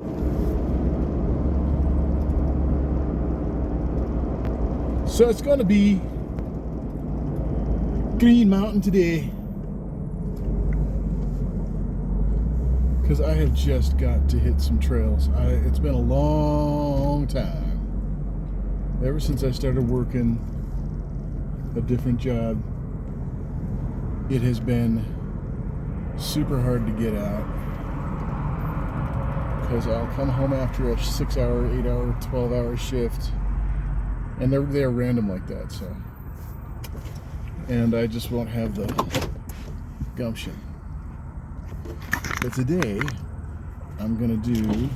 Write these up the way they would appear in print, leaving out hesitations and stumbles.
So it's going to be Green Mountain today because I have just got to hit some trails. It's been a long time. Ever since I started working a different job, it has been super hard to get out because I'll come home after a 6-hour, 8-hour, 12-hour shift, and they're random like that. So, and I just won't have the gumption. But today, I'm gonna do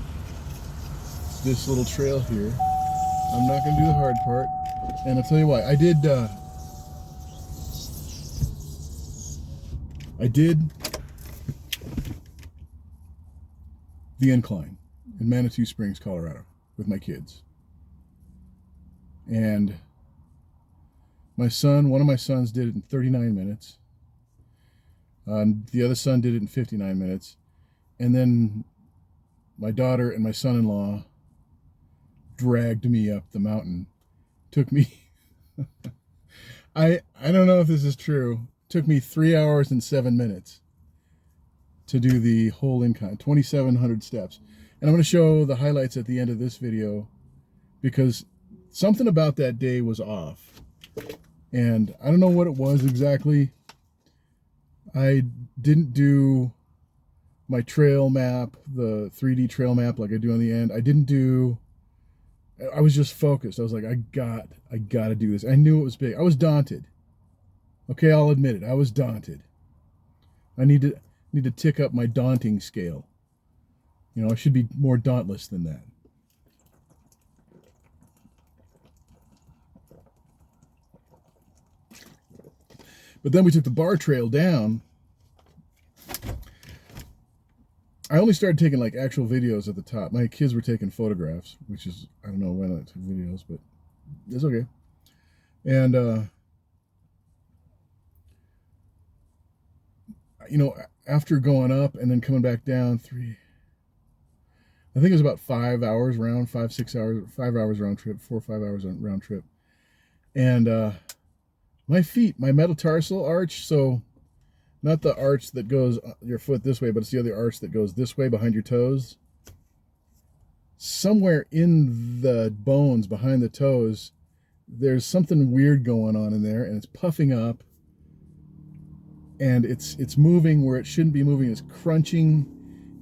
this little trail here. I'm not gonna do the hard part, and I'll tell you why. I did the Incline in Manitou Springs, Colorado, with my kids. And one of my sons did it in 39 minutes. The other son did it in 59 minutes. And then my daughter and my son-in-law dragged me up the mountain. Took me, I don't know if this is true. Took me 3 hours and 7 minutes to do the whole incline, 2,700 steps. And I'm going to show the highlights at the end of this video because something about that day was off. And I don't know what it was exactly. I didn't do my trail map, the 3D trail map like I do on the end. I was just focused. I was like, I got to do this. I knew it was big. I was daunted. Okay, I'll admit it. I was daunted. I need to tick up my daunting scale. You know, I should be more dauntless than that. But then we took the bar trail down. I only started taking like actual videos at the top. My kids were taking photographs, which is, I don't know when I took videos, but it's okay. And, you know, after going up and then coming back down, I think it was about 5 hours round, 5 hours round trip, 4 or 5 hours round trip. And my feet, my metatarsal arch, so not the arch that goes your foot this way, but it's the other arch that goes this way behind your toes. Somewhere in the bones behind the toes, there's something weird going on in there, and it's puffing up. And it's moving where it shouldn't be moving. It's crunching,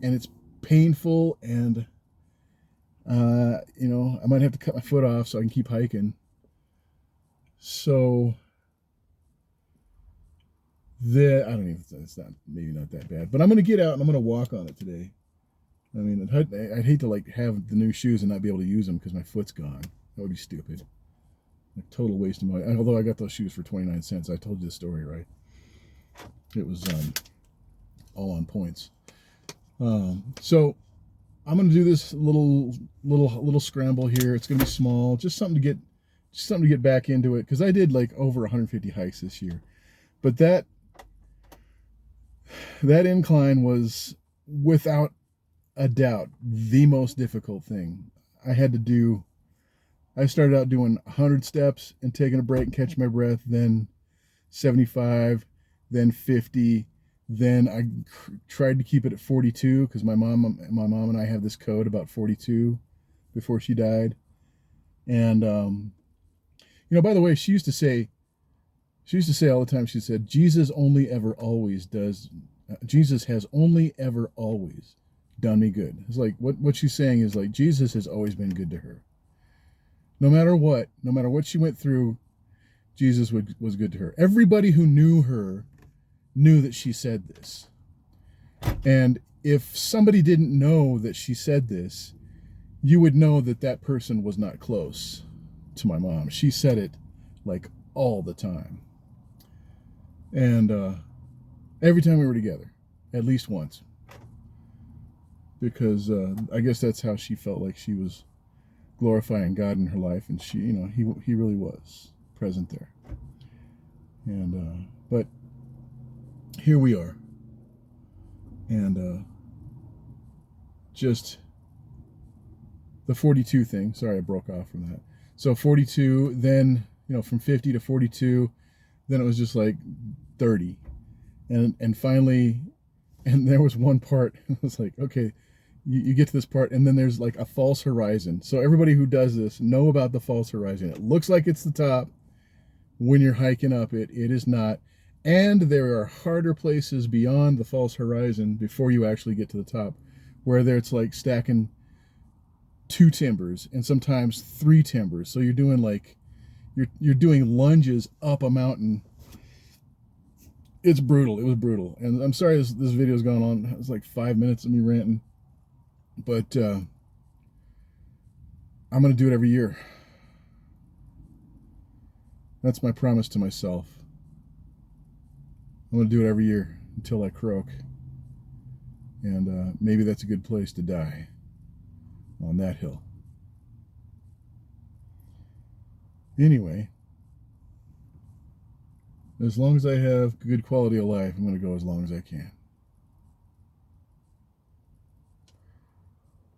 and it's painful. And you know, I might have to cut my foot off so I can keep hiking. So I don't even. It's maybe not that bad. But I'm gonna get out and I'm gonna walk on it today. I mean, I'd hate to like have the new shoes and not be able to use them because my foot's gone. That would be stupid. Like total waste of money. Although I got those shoes for 29 cents. I told you the story, right? It was all on points. So I'm gonna do this little scramble here. It's gonna be small, just something to get back into it, because I did like over 150 hikes this year. But that incline was without a doubt the most difficult thing I had to do. I started out doing 100 steps and taking a break and catching my breath, then 75, then 50, then I tried to keep it at 42 because my mom and I have this code about 42 before she died. And you know, by the way, she used to say all the time, she said, Jesus has only ever always done me good. It's like what she's saying is like Jesus has always been good to her. No matter what she went through, Jesus was good to her. Everybody who knew her knew that she said this. And if somebody didn't know that she said this, you would know that that person was not close to my mom. She said it like all the time. And every time we were together, at least once. Because I guess that's how she felt like she was glorifying God in her life, and she, you know, he really was present there. And but here we are, and just the 42 thing. Sorry, I broke off from that. So 42, then, from 50 to 42, then it was just like 30. And finally, and there was one part, it was like, okay, you get to this part, and then there's like a false horizon. So everybody who does this know about the false horizon. It looks like it's the top. When you're hiking up it, it is not. And there are harder places beyond the false horizon before you actually get to the top, where it's like stacking 2 timbers and sometimes 3 timbers. So you're doing like, you're doing lunges up a mountain. It's brutal. It was brutal. And I'm sorry this video's gone on. It's like 5 minutes of me ranting. But I'm going to do it every year. That's my promise to myself. I'm going to do it every year until I croak. And maybe that's a good place to die, on that hill. Anyway, as long as I have good quality of life, I'm going to go as long as I can.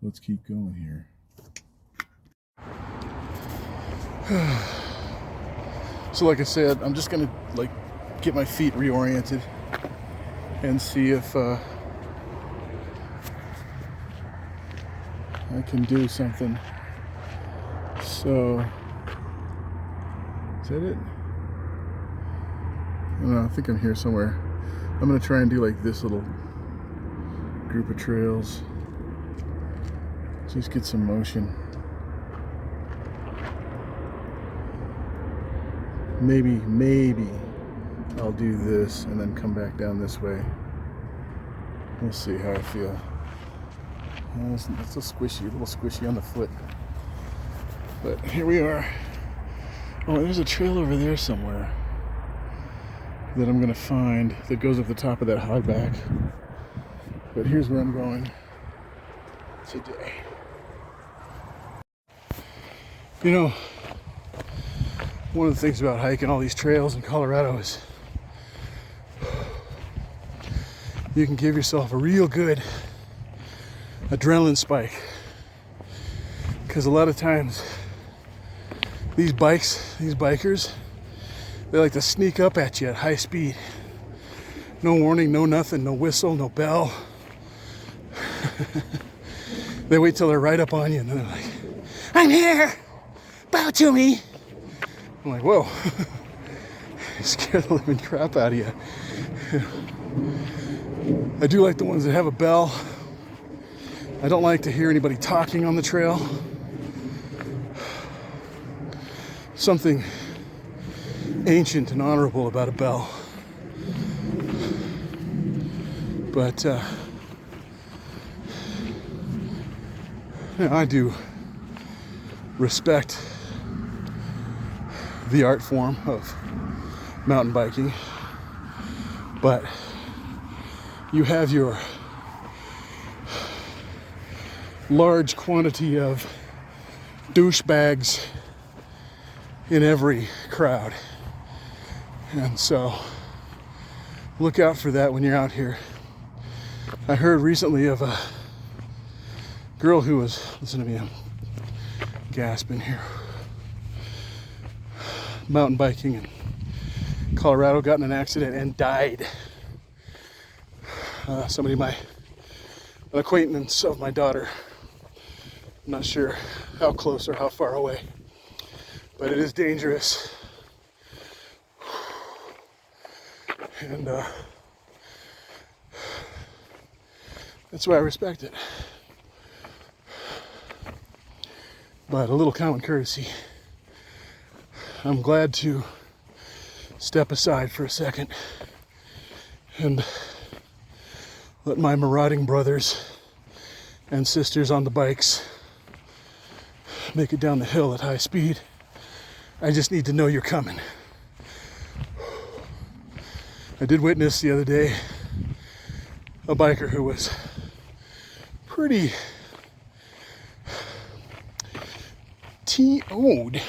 Let's keep going here. So like I said, I'm just going to get my feet reoriented and see if I can do something. So, is that it? I don't know, I think I'm here somewhere. I'm going to try and do like this little group of trails. Just get some motion. Maybe I'll do this and then come back down this way. We'll see how I feel. It's a little squishy on the foot. But here we are. Oh, there's a trail over there somewhere that I'm gonna find that goes up the top of that hogback. But here's where I'm going today. One of the things about hiking all these trails in Colorado is you can give yourself a real good adrenaline spike, because a lot of times these bikers, they like to sneak up at you at high speed. No warning, no nothing, no whistle, no bell. They wait till they're right up on you and then they're like, "I'm here, bow to me." I'm like, whoa. You scare the living crap out of you. I do like the ones that have a bell. I don't like to hear anybody talking on the trail. Something ancient and honorable about a bell. But I do respect the art form of mountain biking, but you have your large quantity of douchebags in every crowd, and so look out for that when you're out here. I heard recently of a girl who was, listen to me, I'm gasping here, mountain biking in Colorado, got in an accident and died. An acquaintance of my daughter. I'm not sure how close or how far away, but it is dangerous. And that's why I respect it. But a little common courtesy. I'm glad to step aside for a second and let my marauding brothers and sisters on the bikes make it down the hill at high speed. I just need to know you're coming. I did witness the other day a biker who was pretty TO'd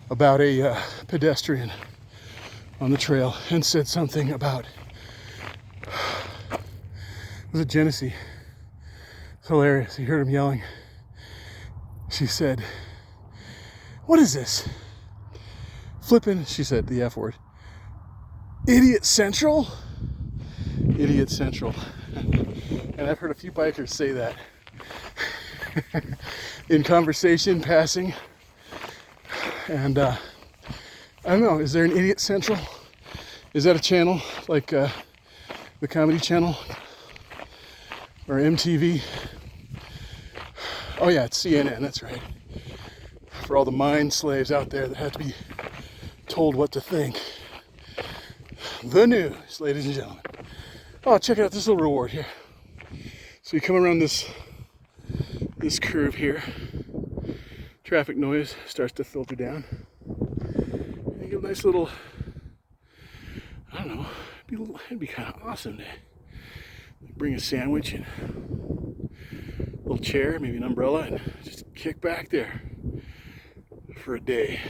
about a pedestrian on the trail and said something about, was it Genesee? It's hilarious. He heard him yelling, She said, "What is this? Flippin'," she said the F word, "Idiot Central?" Idiot Central. And I've heard a few bikers say that in conversation, passing. And I don't know, is there an Idiot Central? Is that a channel like the Comedy Channel or MTV? Oh yeah, it's CNN, that's right. For all the mind slaves out there that have to be told what to think. The news, ladies and gentlemen. Oh, check out this little reward here. So you come around this curve here, traffic noise starts to filter down. And you get a nice little, I don't know, it'd be kind of awesome to bring a sandwich and a little chair, maybe an umbrella, and just kick back there for a day.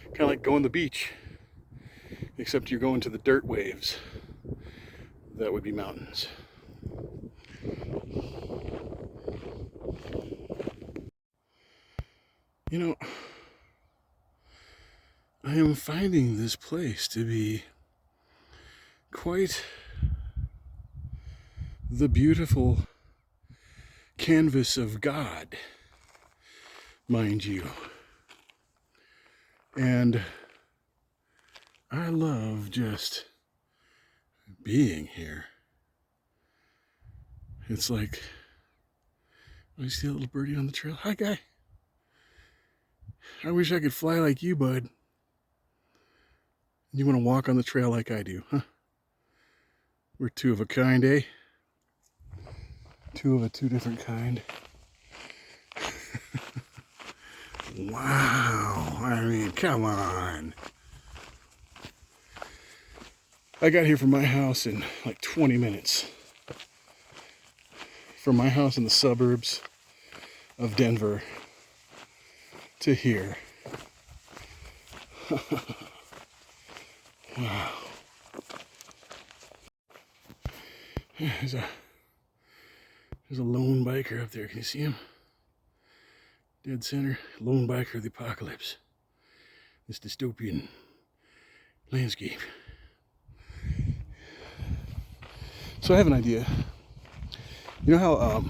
Kind of like going to the beach, except you're going to the dirt waves. That would be mountains. You know, I am finding this place to be quite the beautiful canvas of God, mind you. And I love just being here. It's like, oh, you see that little birdie on the trail? Hi, guy. I wish I could fly like you, bud. You want to walk on the trail like I do, huh? We're two of a kind, eh? Two different kind. Wow, I mean, come on. I got here from my house in like 20 minutes. From my house in the suburbs of Denver to here. Wow. There's a lone biker up there. Can you see him? Dead center. Lone biker of the apocalypse. This dystopian landscape. So I have an idea. You know how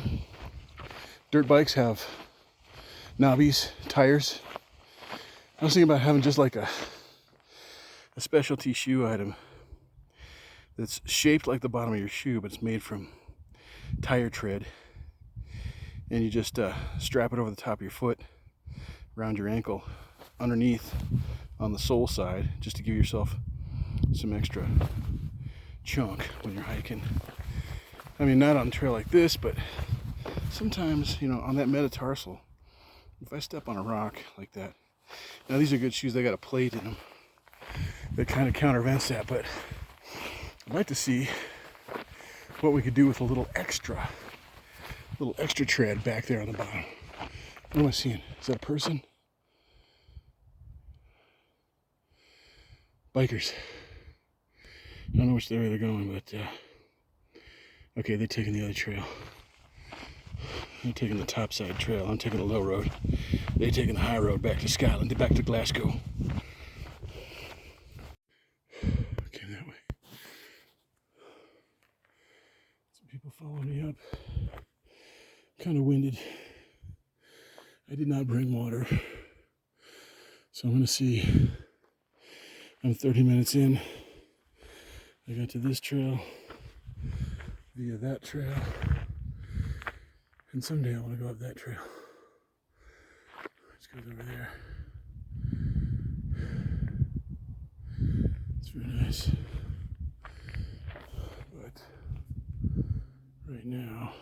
dirt bikes have knobbies, tires? I was thinking about having just like a specialty shoe item that's shaped like the bottom of your shoe, but it's made from tire tread. And you just strap it over the top of your foot, around your ankle, underneath on the sole side, just to give yourself some extra chunk when you're hiking. I mean, not on a trail like this, but sometimes, you know, on that metatarsal, if I step on a rock like that. Now these are good shoes, they got a plate in them that kind of countervents that, but I'd like to see what we could do with a little extra tread back there on the bottom. What am I seeing? Is that a person? Bikers. I don't know which way they're going, but okay, they're taking the other trail. They're taking the topside trail. I'm taking the low road. They're taking the high road back to Scotland, back to Glasgow. Came that way. Some people following me up. Kind of winded. I did not bring water. So I'm going to see. I'm 30 minutes in. I got to this trail via that trail. And someday I want to go up that trail. Let's go over there. It's very nice. But right now,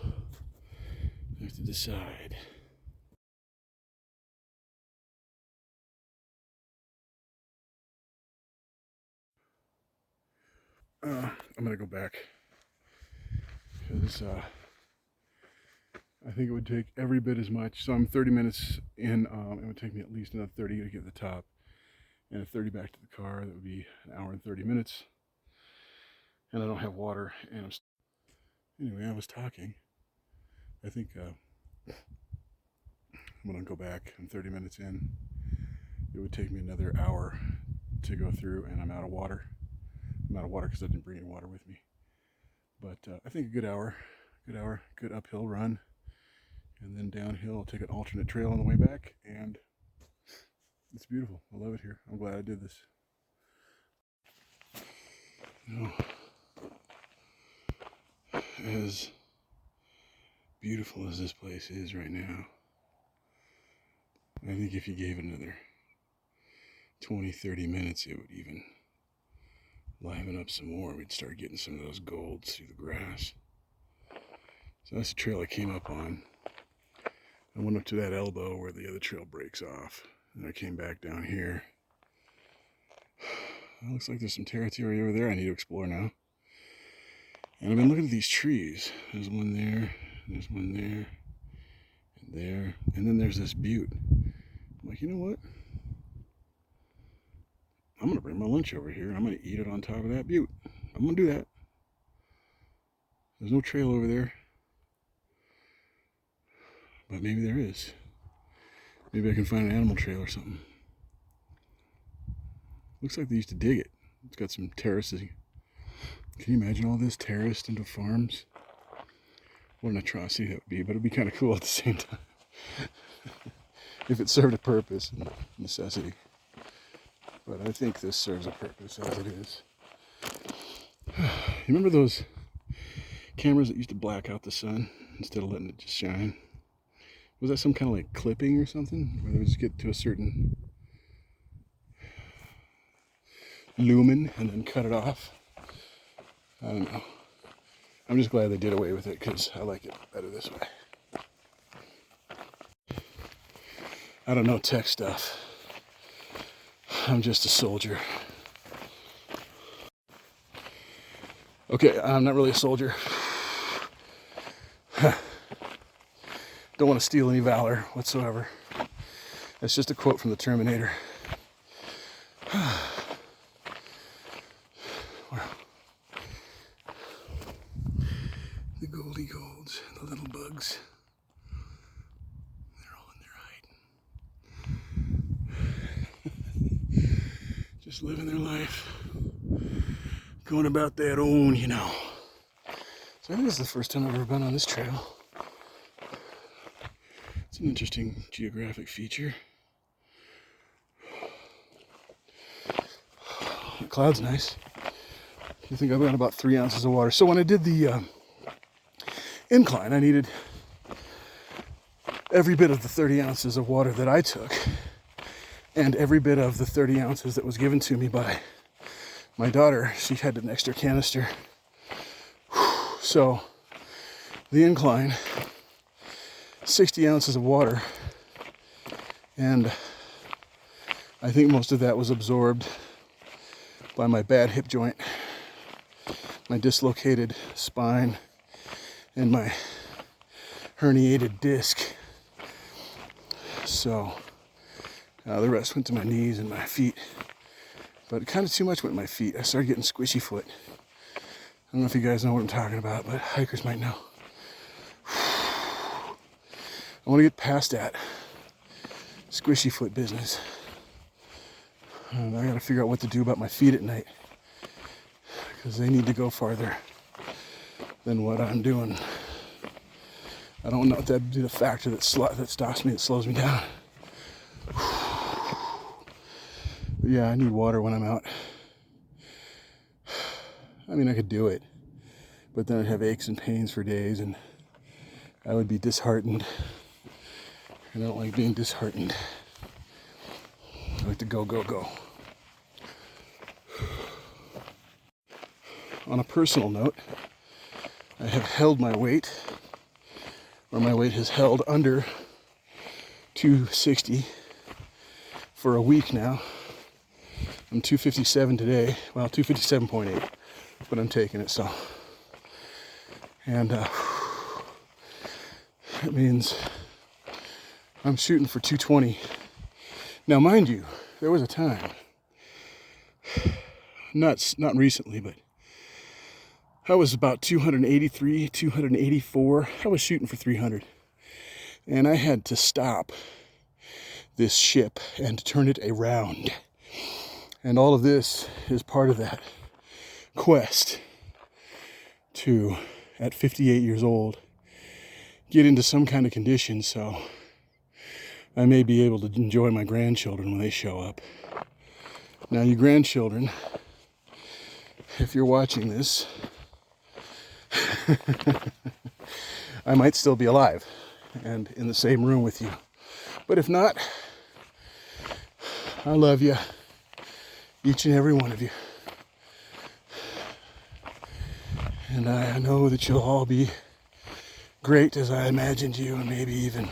I have to decide. I'm going to go back. Because I think it would take every bit as much. So I'm 30 minutes in. It would take me at least another 30 to get to the top. And a 30 back to the car. That would be an hour and 30 minutes. And I don't have water. And anyway, I was talking. I think I'm gonna go back. I'm 30 minutes in. It would take me another hour to go through, and I'm out of water. I'm out of water because I didn't bring any water with me. But I think a good hour, good uphill run, and then downhill. I'll take an alternate trail on the way back, and it's beautiful. I love it here. I'm glad I did this. As beautiful as this place is right now, I think if you gave it another 20-30 minutes, it would even liven up some more. We'd start getting some of those golds through the grass. So that's the trail I came up on. I went up to that elbow where the other trail breaks off, and I came back down here. It looks like there's some territory over there I need to explore now. And I've been looking at these trees. There's one there, there's one there, and there, and then there's this butte. I'm like, you know what? I'm gonna bring my lunch over here and I'm gonna eat it on top of that butte. I'm gonna do that. There's no trail over there, but maybe there is. Maybe I can find an animal trail or something. Looks like they used to dig it. It's got some terraces. Can you imagine all this terraced into farms? What an atrocity that would be, but it'd be kind of cool at the same time. If it served a purpose and necessity. But I think this serves a purpose as it is. You remember those cameras that used to black out the sun instead of letting it just shine? Was that some kind of like clipping or something? Where they would just get to a certain lumen and then cut it off? I don't know. I'm just glad they did away with it because I like it better this way. I don't know tech stuff. I'm just a soldier. Okay, I'm not really a soldier. Don't want to steal any valor whatsoever. That's just a quote from the Terminator. Wow. The goldy golds, the little bugs. They're all in there hiding. Just living their life. Going about their own, you know. So I think this is the first time I've ever been on this trail. It's an interesting geographic feature. The cloud's nice. I think I've got about 3 ounces of water. So when I did the incline, I needed every bit of the 30 ounces of water that I took and every bit of the 30 ounces that was given to me by my daughter. She had an extra canister. So the incline, 60 ounces of water, and I think most of that was absorbed by my bad hip joint, my dislocated spine, and my herniated disc. So the rest went to my knees and my feet, but kind of too much went to my feet. I started getting squishy foot. I don't know if you guys know what I'm talking about, but hikers might know. I want to get past that squishy foot business. And I got to figure out what to do about my feet at night, because they need to go farther than what I'm doing. I don't know if that'd be the factor that stops me, that slows me down. But yeah, I need water when I'm out. I mean, I could do it, but then I'd have aches and pains for days, and I would be disheartened. I don't like being disheartened. I like to go, go, go. On a personal note, I have held my weight, or my weight has held under 260 for a week now. I'm 257 today, well, 257.8, but I'm taking it, so. And that means I'm shooting for 220. Now, mind you, there was a time, not recently, but I was about 283, 284. I was shooting for 300. And I had to stop this ship and turn it around. And all of this is part of that quest to, at 58 years old, get into some kind of condition so I may be able to enjoy my grandchildren when they show up. Now, you grandchildren, if you're watching this, I might still be alive and in the same room with you. But if not, I love you, each and every one of you. And I know that you'll all be great as I imagined you, and maybe even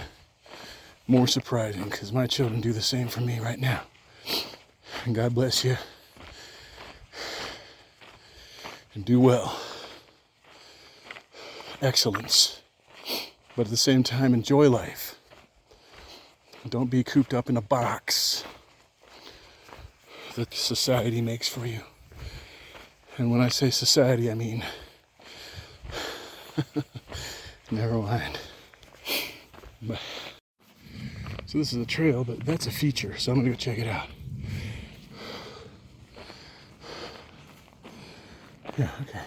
more surprising, because my children do the same for me right now. And God bless you. And do well. Excellence. But at the same time, enjoy life. Don't be cooped up in a box that society makes for you. And when I say society, I mean... never mind. But, so this is a trail, but that's a feature, so I'm gonna go check it out. Yeah, okay.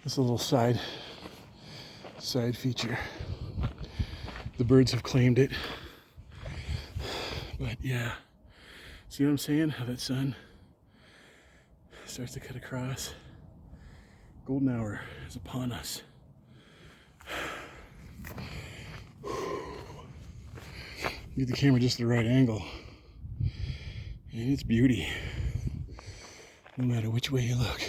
This is a little side feature. The birds have claimed it. But yeah, see what I'm saying? How that sun starts to cut across. Golden hour is upon us. Get the camera just the right angle. And it's beauty. No matter which way you look.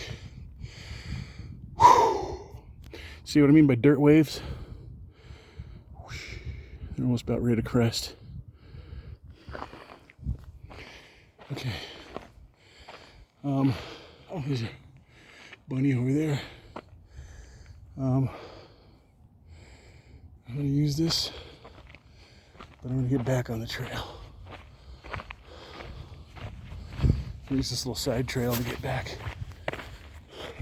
See what I mean by dirt waves? They're almost about ready to crest. Okay. Oh, there's a bunny over there. I'm gonna use this, but I'm gonna get back on the trail. Use this little side trail to get back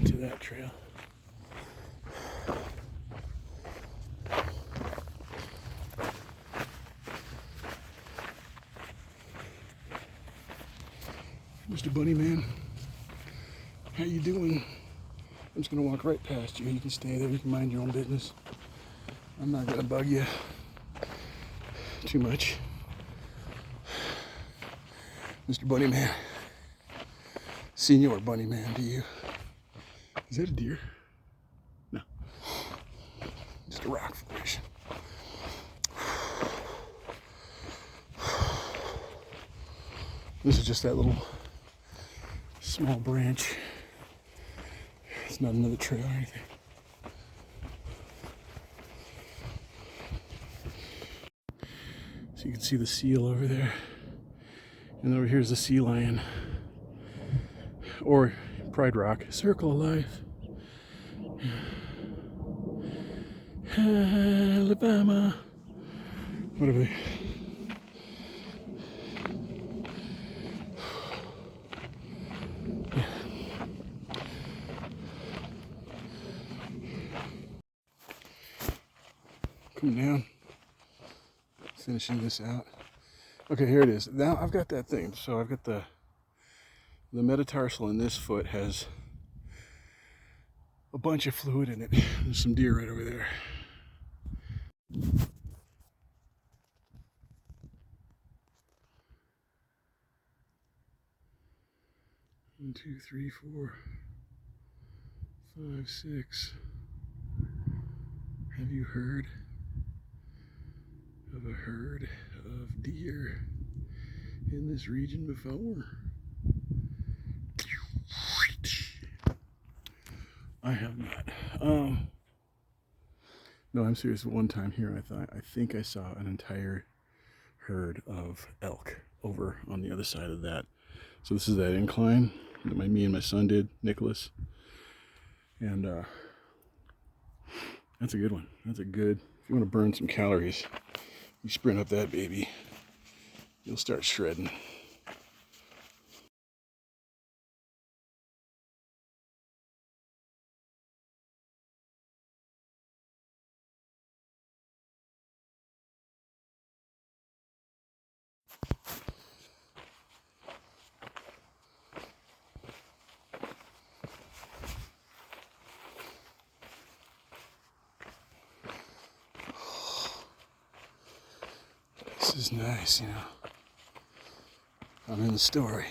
to that trail. Mr. Bunny Man, how you doing? I'm just gonna walk right past you. You can stay there. You can mind your own business. I'm not gonna bug you too much. Mr. Bunny Man. Senior Bunny Man to you. Is that a deer? No. Just a rock formation. This is just that little small branch. It's not another trail or anything. So you can see the seal over there. And over here's the sea lion. Or Pride Rock. Circle of Life. Alabama. Whatever they... Come down. Finishing this out. Okay, here it is. Now I've got that thing. So I've got the metatarsal in this foot has a bunch of fluid in it. There's some deer right over there. 1, 2, 3, 4, 5, 6. Have you heard of a herd of deer in this region before? I have not. No, I'm serious. One time here, I think I saw an entire herd of elk over on the other side of that. So this is that incline that me and my son did, Nicholas. And that's a good one. That's a good, if you want to burn some calories, you sprint up that baby, you'll start shredding. is nice, you know. I'm in the story.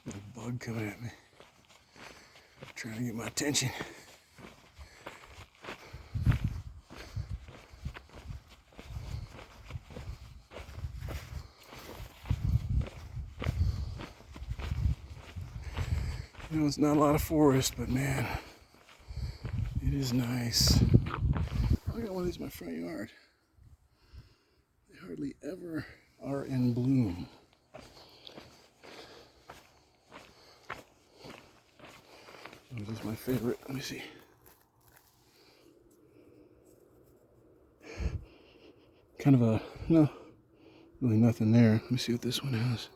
There's a bug coming at me, trying to get my attention. You know, it's not a lot of forest, but man, it is nice. I got one of these in my front yard. They hardly ever are in bloom. It is my favorite. Let me see. Kind of a, no, really nothing there. Let me see what this one has.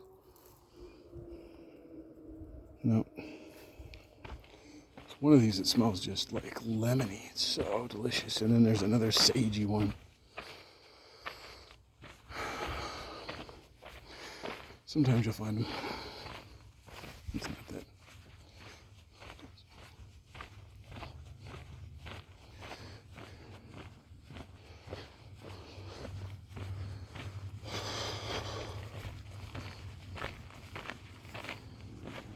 Nope. One of these that smells just like lemony. It's so delicious. And then there's another sagey one. Sometimes you'll find them. It's not that.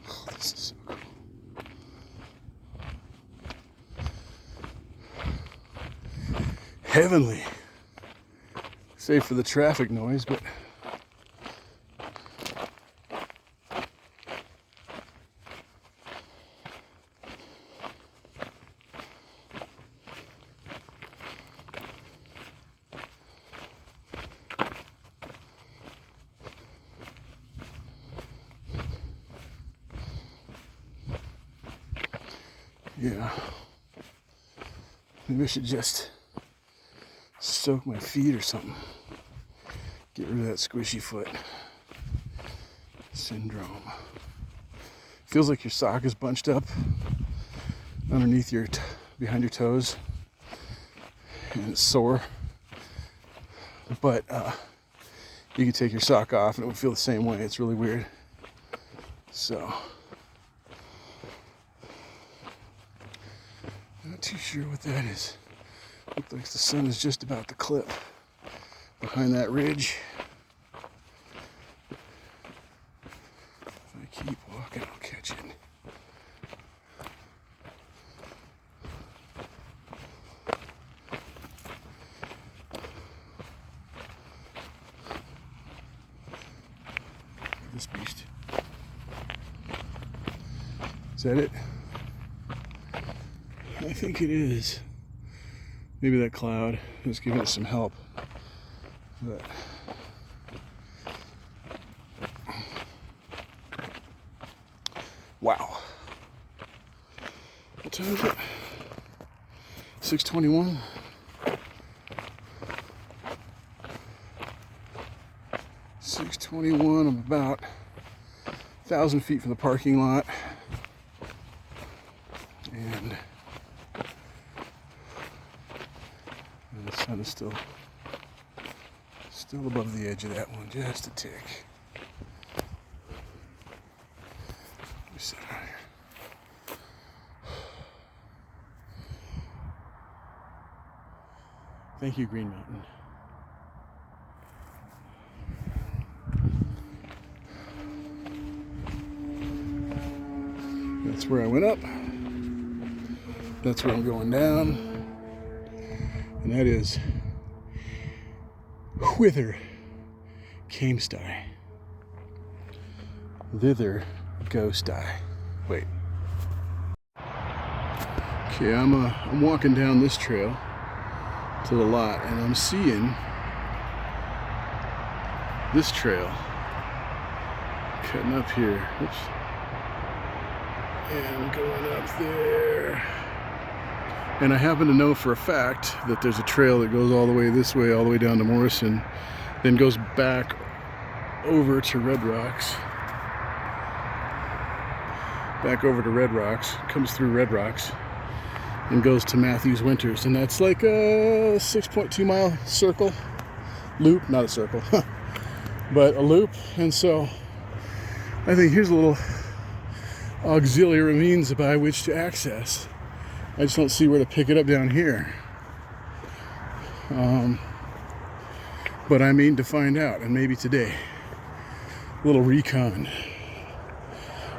Oh, this is so cool. Heavenly, save for the traffic noise, but yeah, maybe I should just soak my feet or something. Get rid of that squishy foot syndrome. Feels like your sock is bunched up underneath your, behind your toes, and it's sore. But you could take your sock off and it would feel the same way. It's really weird. So, not too sure what that is. Looks like the sun is just about to clip behind that ridge. If I keep walking, I'll catch it. This beast. Is that it? I think it is. Maybe that cloud is giving us some help. But wow. What time is it? 6:21. I'm about 1,000 feet from the parking lot. And the sun is still above the edge of that one, just a tick. Let me sit out here. Thank you, Green Mountain. That's where I went up. That's where I'm going down. And that is whither camest I? Thither ghost I. Wait. Okay, I'm walking down this trail to the lot, and I'm seeing this trail cutting up here. Oops. And going up there. And I happen to know for a fact that there's a trail that goes all the way this way, all the way down to Morrison, then goes back over to Red Rocks, comes through Red Rocks, and goes to Matthews Winters. And that's like a 6.2 mile circle, loop, not a circle, but a loop. And so I think here's a little auxiliary means by which to access. I just don't see where to pick it up down here. But I mean to find out, and maybe today. A little recon.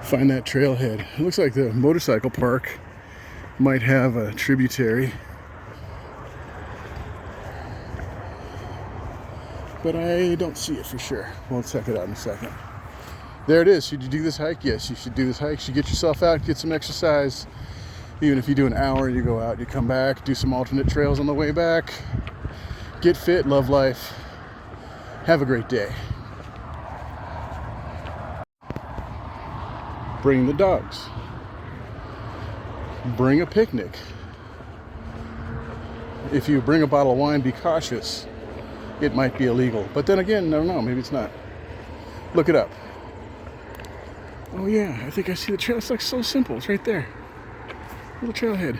Find that trailhead. It looks like the motorcycle park might have a tributary. But I don't see it for sure. We'll check it out in a second. There it is. Should you do this hike? Yes, you should do this hike. You should get yourself out, get some exercise. Even if you do an hour, you go out, you come back, do some alternate trails on the way back. Get fit, love life. Have a great day. Bring the dogs. Bring a picnic. If you bring a bottle of wine, be cautious. It might be illegal. But then again, I don't know, maybe it's not. Look it up. Oh yeah, I think I see the trail. It's like so simple. It's right there. Little trailhead.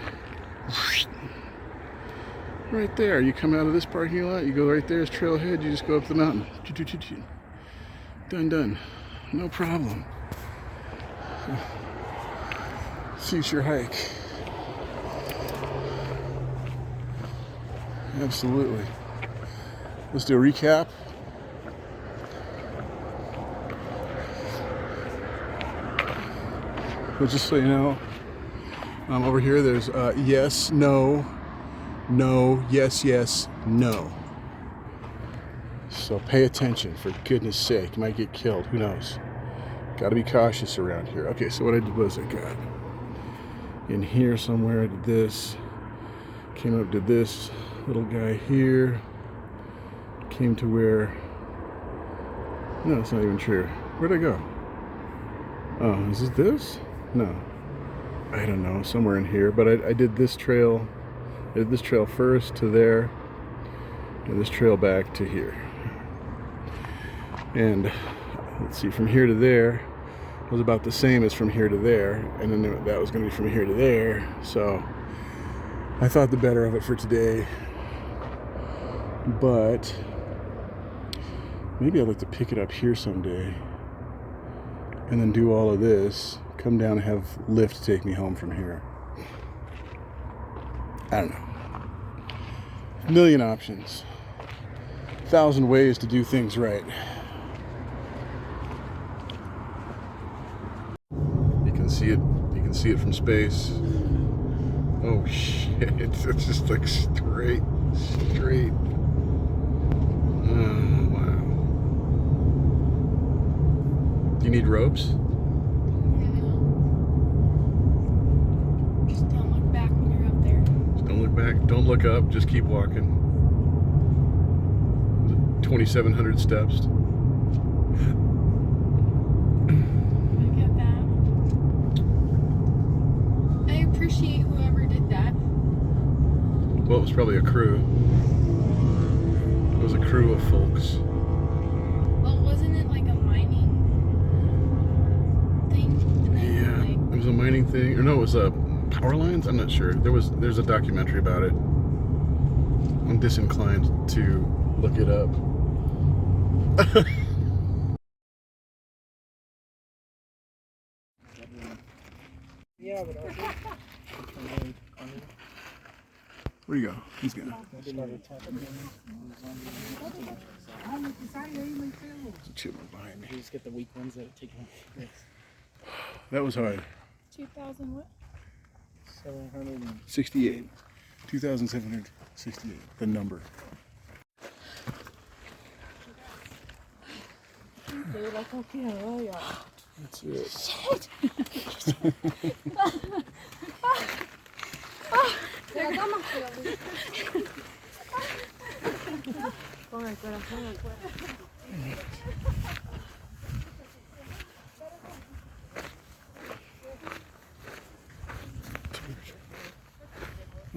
Right there. You come out of this parking lot, you go right there, it's trailhead, you just go up the mountain. Done. No problem. Future hike. Absolutely. Let's do a recap. But just so you know, over here there's yes, no, no, yes, no. So pay attention, for goodness sake. You might get killed, who knows. Got to be cautious around here. Okay, so what I did was I got in here somewhere, I did this, came up, did this little guy here, came to where, no, it's not even true. Where'd I go? Oh, is it this? No. I don't know, somewhere in here, but I did this trail. I did this trail first to there, and this trail back to here. And let's see, from here to there was about the same as from here to there, and then that was going to be from here to there. So I thought the better of it for today, but maybe I'd like to pick it up here someday and then do all of this, come down and have Lyft take me home from here. I don't know. A million options. 1,000 ways to do things right. You can see it from space. Oh shit, it's just like straight. Oh wow. Do you need ropes? Just don't look back when you're up there. Just don't look back, don't look up, just keep walking. 2,700 steps. Appreciate whoever did that. Well, it was probably a crew. It was a crew of folks. Well, wasn't it like a mining thing? Yeah, it was a mining thing. Or no, it was power lines? I'm not sure. There's a documentary about it. I'm disinclined to look it up. Yeah, but Where you go? He's gonna. Chipmunk behind me. You just get the weak ones that take them. That was hard. 2000 what? 768. 2,768. The number. That's it. Shit! All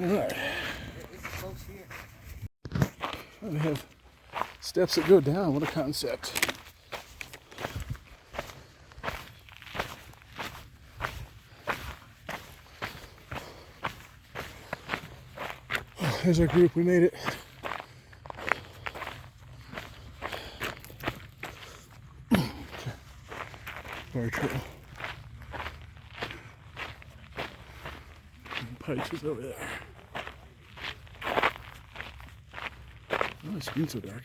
right. They have steps that go down. What a concept. Oh, there's our group. We made it. car trail. And Pikes is over there. Oh, it's been so dark.